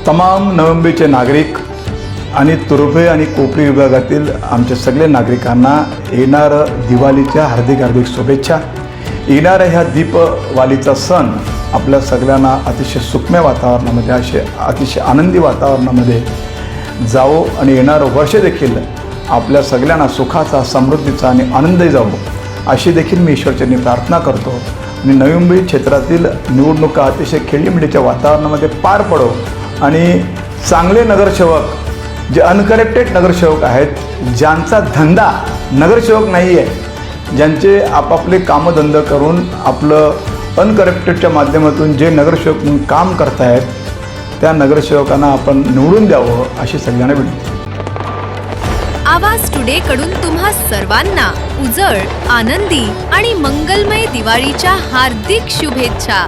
तमाम नवी नागरिक आणि तुर्भे आणि कोपरी विभागातील आमच्या सगळ्या नागरिकांना येणारं दिवाळीच्या हार्दिक शुभेच्छा। येणाऱ्या ह्या दीपवालीचा सण आपल्या सगळ्यांना अतिशय सुखमय वातावरणामध्ये अतिशय आनंदी वातावरणामध्ये जावो आणि येणारं वर्ष देखील आपल्या सगळ्यांना सुखाचा, समृद्धीचा आणि आनंदी जावो अशी देखील मी ईश्वरचरणी प्रार्थना करतो। आणि नवी मुंबई क्षेत्रातील निवडणुका अतिशय खेळीमेळीच्या वातावरणामध्ये पार पडो आणि चांगले नगरसेवक जे अनकरेक्टेड नगरसेवक आहेत, ज्यांचा धंदा नगरसेवक नाही आहे, ज्यांचे आपापले कामधंदा करून आपलं अनकरेक्टेडच्या माध्यमातून जे नगरसेवक म्हणून काम करत आहेत त्या नगरसेवकांना आपण निवडून द्यावं अशी सगळ्यांना विनंती। आवाज टुडे कडून तुम्हा सर्वांना उजळ, आनंदी आणि मंगलमय दिवाळीच्या हार्दिक शुभेच्छा।